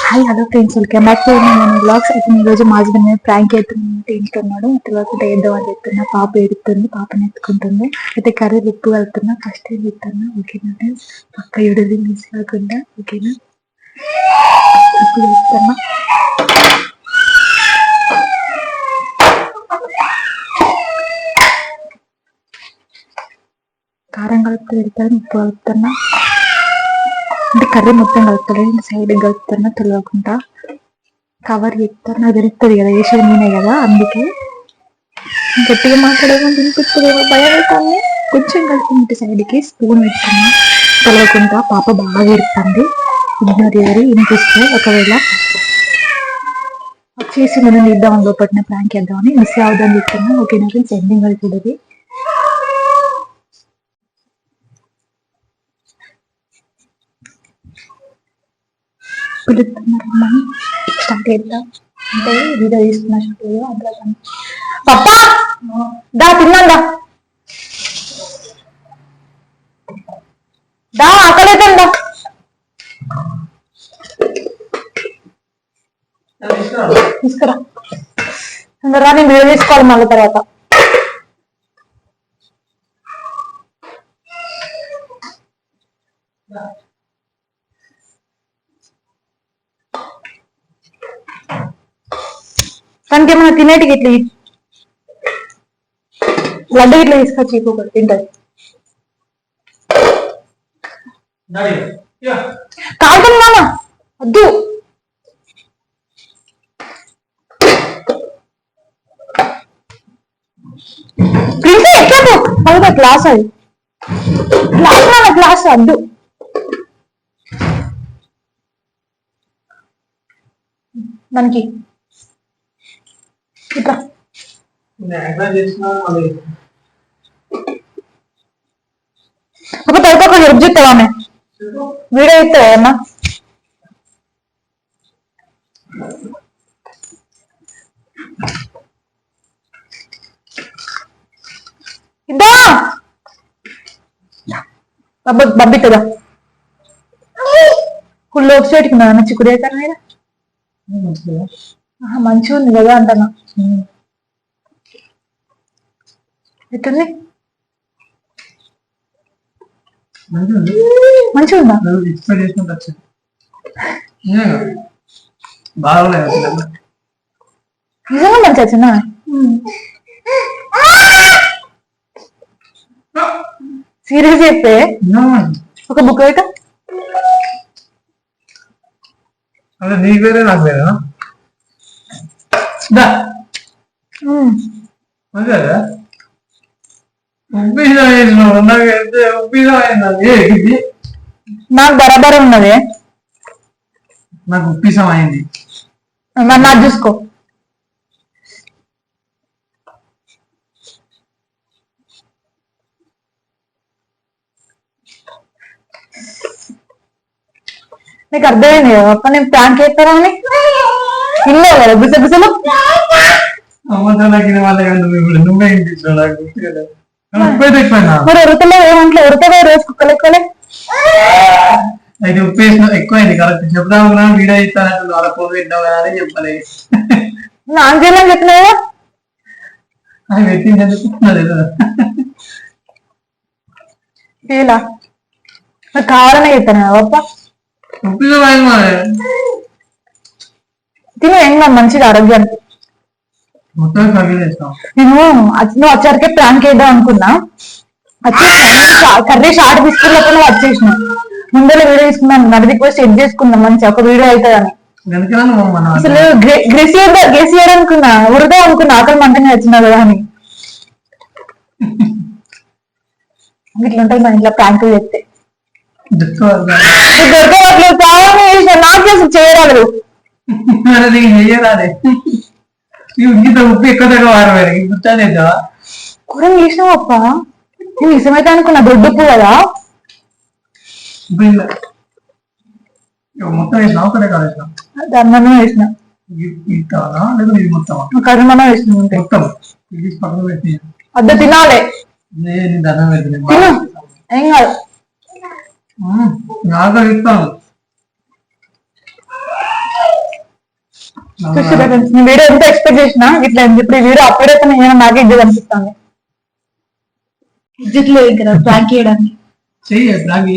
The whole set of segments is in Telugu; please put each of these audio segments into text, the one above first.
Hi hello friends, welcome back to blogs. అయితే ఈ రోజు మా హస్బెండ్ మీద ప్రాంక్ అవుతుందంటే ఇంటున్నాడు. తర్వాత వేద్దాం అని చెప్తున్నా. పాప ఎడుతుంది, పాపని ఎత్తుకుంటుంది. అయితే కర్రీ ఉప్పు కలుపుతున్నా. ఫస్ట్ ఏం చెప్తున్నా, ఓకేనా ఫ్రెండ్స్? పక్క ఎడుది మిస్ కాకుండా, ఓకేనా? ఉప్పు కలుపుతున్నా. కారం కలుపుతూ పెడతాను, ఉప్పు కలుపుతున్నా. అంటే కర్రీ మొత్తం కలుపుతలేదు, సైడ్ కలుపుతున్నా తెలియకుండా. కవర్ చెప్తారు, నాకు తెలుస్తుంది కదా వేసేది నేనే కదా, అందుకే గట్టిగా మాట్లాడేమో వినిపిస్తుందేమో భయం అవుతుంది. కొంచెం కలిపి సైడ్కి స్పూన్ పెట్టుకున్నా తెలియకుండా. పాప బాగా ఎడుతుంది, ఇగ్నోర్ ఎవరి వినిపిస్తే. ఒకవేళ చేసి మనం ఇద్దామని లోపట్టిన ప్రాంక్ చేద్దామని మిస్ అవుదామని చెప్తున్నా. ఓకే నాకు సెండింగ్ అవుతుంది. పిలుస్తున్నారమ్మని స్టార్ట్ చేద్దాం అంటే వీడియో తీసుకున్న స్టూడియో అందులో పప్పా దా తిన్నాందా దా అక్కడైతుందా తీసుకురా. అందరా నేను వీడియో తీసుకోవాలి మళ్ళీ తర్వాత. తనకి ఏమైనా తినేటికి ఇట్లా లడ్డు ఇట్లా తీసుకొచ్చి ఇంకొకటి తింటది. కాదున్నా వద్దు, ఎట్లా పలుగా గ్లాస్ అది గ్లాస్ గ్లాస్ వద్దు. మనకి ఇట్లా ఒక తర్వాత ఒక హెల్ప్ చెప్తావా వీడియో ఇస్తావా అన్నా? ఇద్దా బబ్బితుందా ఫుల్ వెబ్సైట్కి నా చిక్కుడు అవుతాను కదా. మంచిగా ఉంది కదా అంటున్నా. ఎట్టుంది? మంచిగా ఉందా? నిజంగా మంచి వచ్చిందా? సీరియస్ అయితే ఒక బుక్ అయితే అదే నీ పేరే నాకు పేరా నాకు బరాబర్ ఉన్నది. నాకు ఉప్పిసం అయింది. మరి నాకు చూసుకో. నీకు అర్థమైంది కదా అప్ప నేను ప్రాంక్ చేస్తారా అని ఇల్లే కదా గుసగుసలు. నువ్వే మరి ఉరకలే ఏమంటలే, ఉరకలే రోజు కుక్కలు ఎక్కువలే. అయితే ఉప్పు వేసిన ఎక్కువైంది కరెక్ట్ చెప్దాం. వీడియో ఇస్తానంటు వాళ్ళ ఫోన్ పెట్టినావు కదా అని చెప్పలే. నాకు చేయాలని చెప్పినా అది పెట్టింది ఇలా కావాలనే చెప్తాను అప్ప. ఉప్పిసం అయింది మరి తిను ఏం మంచిది ఆరోగ్యానికి. మొత్తం నేను నువ్వు వచ్చారికే ప్రాంక్ వేద్దాం అనుకున్నా. వచ్చేసిన కర్రీ షార్ట్ తీసుకున్నప్పుడు వచ్చేసిన. ముందర వీడియో తీసుకున్నాను, నడి రిక్వెస్ట్ సెట్ చేసుకున్నాం మంచిగా ఒక వీడియో అవుతుందని. అసలు గెసియర్ అనుకున్నా, ఉరదా అనుకున్నా. ఆకలి మంటనే వచ్చినా కదా అని. ఇట్లుంటాయి మన ఇంట్లో ప్రాంక్ చేస్తే. దొరకట్లేదు కావాలని చేసిన, నాకు అసలు చేయరాదు. ఉప్పు ఎక్కువ వాడదా కూర చేసినావు అప్ప. నేను నిజమైతే అనుకున్నా దొడ్డుప్పు కదా. మొత్తం వేసిన ఒకటే కాదు ధర్మమే వేసిన, కర్మమే వేసిన మొత్తం పక్కన పెట్టి అద్దె తినాలి. దండం పెట్టి ఏం కాదు. నాకు ఇస్తాను చూసారా ఫ్రెండ్స్, నేను వీడియో ఎంత ఎక్స్పెక్ట్ చేసినా ఇట్లా ఇప్పుడు ఈ వీడియో అప్లోడ్ అయితే నేను నాకే ఇజ్జత్ అనిపిస్తాను. ఇజ్జత్ లేదు కదా ప్రాంక్ చేయడానికి. చెయ్యి ప్రాంక్.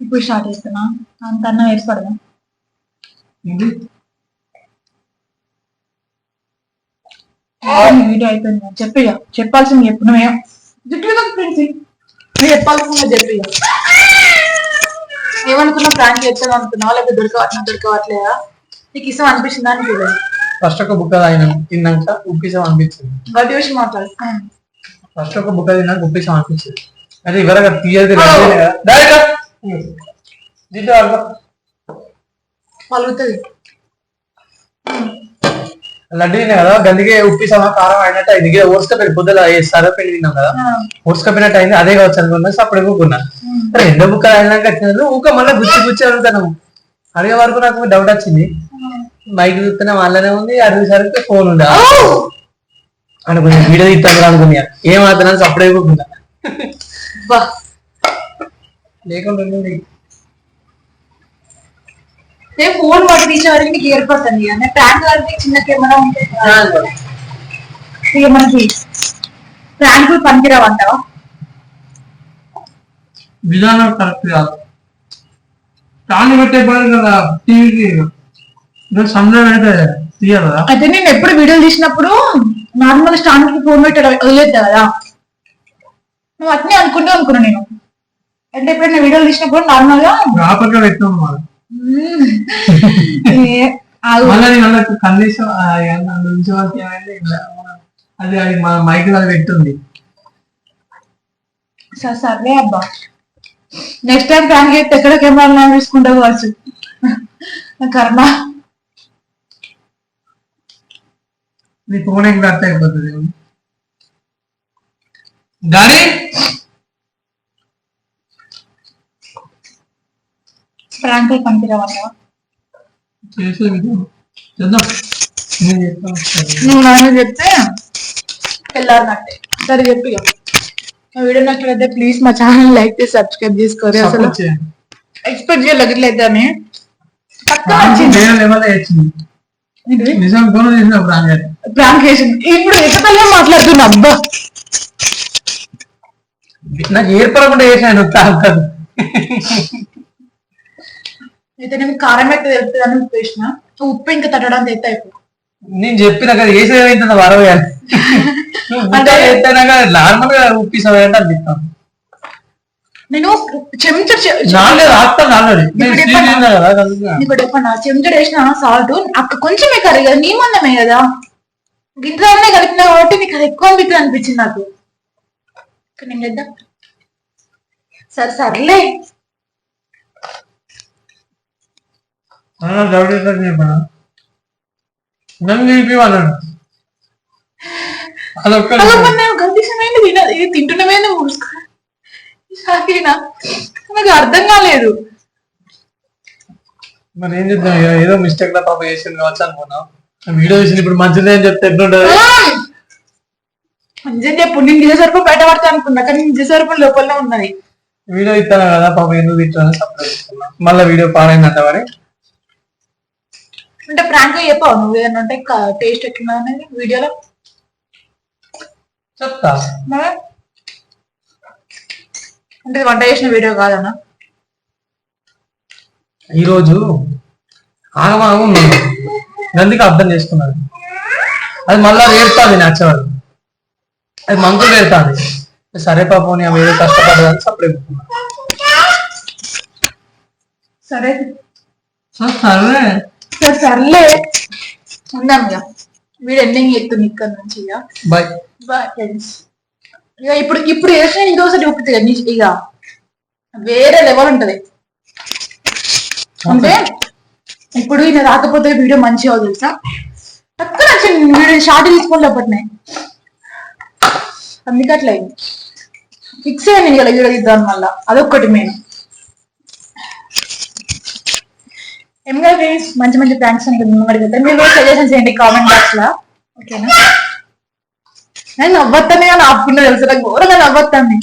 ఇప్పుడు స్టార్ట్ చేస్తున్నా. అంత అన్నం వేసి పడదాం. వీడియో అయిపోయింది. చెప్పి చెప్పాల్సింది చెప్పు. నువ్వేం ఫ్రెండ్స్ నువ్వు చెప్పాల్సింది చెప్పి. ఏమనుకున్నా ప్రాంక్ చేస్తాను అనుకున్నావా, లేకపోతే దొరకవట్లేదా? నీకు ఇష్టం అనిపించిందా అని చూడలేదు. ఫస్ట్ ఒక బుక్క తాగినాం, తిన్నాక ఉప్పిసం అనిపించింది. గట్టి విషయం మాట్లాడు. ఫస్ట్ ఒక బుక్క తిన్నాక ఉప్పిసం అనిపించింది. అది ఇవరగా తీయది పలుగుతుంది. లడ్డు తిన్నా కదా, గందికే ఉప్పిసం కారం అయినట్టు అయింది. ఓర్చుకపోయి పొద్దుల సరపెళ్ళి తిన్నాం కదా, ఓర్చుకపోయినట్టు అయింది. అదే కావచ్చు అనుకున్నా. అప్పుడు ఊకున్నా. రెండో బుక్క అయినాక ఊక మళ్ళీ గుచ్చి అడుగుతాను. అడిగే వరకు నాకు డౌట్ వచ్చింది. మైక్ చూస్తున్నా వాళ్ళనే ఉంది, అడిగేసరికి ఫోన్ ఉందా అనుకున్నా. వీడియో తీస్తాను అనుకున్నా. ఏమాత్రం అప్పుడే ఊకున్నా. లేకుండా ఫోన్ వాటి తీసే వరకు నీకు ఏర్పడుతుంది. ప్రాంక్ వరకు చిన్న కెమెరా ఉంటుంది. మనకి ప్రాంకులు పనికిరావంటావా? విధానం కరెక్ట్ కాదు. తాను పెట్టే పని కదా టీవీకి సమయం పెడితే తీయాలి కదా. అయితే నేను ఎప్పుడు వీడియోలు తీసినప్పుడు నార్మల్ స్టాండ్ కి ఫోన్ పెట్టడం వదిలేద్దా కదా. నువ్వు అట్నే అనుకున్నా నేను. అంటే ఇప్పుడు నేను వీడియోలు తీసినప్పుడు నార్మల్ గా రాపట్లో పెట్టినాం. కనీసం అది అది మన మైక్ అది పెట్టుంది. సరే అబ్బా, నెక్స్ట్ టైం ప్రాంక్ చేస్తే ఎక్కడ కెమెరా తీసుకుంటా కావచ్చు. కర్మ. నీ ఫోన్ ఇంకా అర్థం అయిపోతుంది. దాని ప్రాంక్ పనికిరావా నువ్వు నాన్న చెప్తే వెళ్ళాలన్నట్టే. సరే చెప్పి వీడియో నచ్చినట్లయితే ప్లీజ్ మా ఛానల్ లైక్ చేసి సబ్స్క్రైబ్ చేసుకోరు. అసలు ఎక్స్పెక్ట్ చేయలేదు అని ప్రాంక్ చేసింది. ఇప్పుడు ఎక్కతలే మాట్లాడుతున్నా. అబ్బా నాకు ఏర్పడకుండా చేశాను. అయితే నేను కారం అయితే తెలుపుతుందని ఉప్పు వేసిన. ఉప్పు ఇంకా తట్టడం తెత్తా. ఇప్పుడు నేను చెప్పిన కదా వేసేది వరవేయాలి. నార్మల్ గా ఉప్పిసానంటే అనిపిస్తాను. నేను చెంచా చెంచా వేసిన సాల్ట్ అక్క కొంచెమే కర్రీ కదా, నీ మందమే కదా, గింజలనే కలిపినా కాబట్టి నీకు అది ఎక్కువ అనిపించింది నాకు. నేను చేద్దాం. సర్లే తింటున్నమేనా నాకు అర్థం కాలేదు. మరి ఏం చేద్దాం, ఏదో మిస్టేక్ లా పాప చేసింది కావచ్చు అనుకున్నాం. వీడియో చేసింది ఇప్పుడు మంచిదే అని చెప్తే ఎట్లుంటది? మంచిగా చెప్పు. నేను నిజ సరుపు బయట పడతా అనుకున్నా, కానీ నిజ సరుపు లోపలనే ఉన్నది. వీడియో ఇస్తాను కదా పాప, ఎందుకు ఇస్తాను సపరేట్ ఇస్తున్నా. మళ్ళీ వీడియో పాడైందంట. మరి అంటే ప్రాంక్ చెప్పావు నువ్వు ఏదన్నా ఉంటే టేస్ట్ ఎట్లున్నా అనేది వీడియోలో చెప్తా. అంటే వంట చేసిన వీడియో కాదన్నా. ఈరోజు ఆగమాగం అందుకే అర్థం చేసుకున్నది. అది మళ్ళా వేరుతుంది నేచురల్, అది మంకులు వేరుతుంది. సరే పాపం నేను ఏదో కష్టపడదని సపరేట్. సరే సర్లే ఉందాం. ఇక వీడు ఎండింగ్ చెప్తుంది ఇక్కడ నుంచి. ఇక బాయ్ బాయ్ ఫ్రెండ్స్. ఇక ఇప్పుడు వేసిన ఇంకోసారి చూపుతుంది ఇక వేరే లెవెల్ ఉంటది. అంటే ఇప్పుడు ఈయన రాకపోతే వీడియో మంచిగా తెలుసా, తక్కువ నచ్చింది వీడియో. షార్ట్ తీసుకోలేకపోతున్నాయి, అందుకే అట్లా అయింది. ఫిక్స్ అయ్యాను ఇలా వీడియో తీద్దాం. మళ్ళా అదొక్కటి మెయిన్. ఏం కాదు ఫ్రెండ్స్, మంచి మంచి థ్యాంక్స్ అని అడుగుతాను. మీరు సజెషన్స్ చేయండి కామెంట్ బాక్స్ లో. ఓకేనా? నేను నవ్వొత్తానే కానీ ఆపుకున్నా తెలుసు, నాకు ఘోరంగా నవ్వొత్తాను.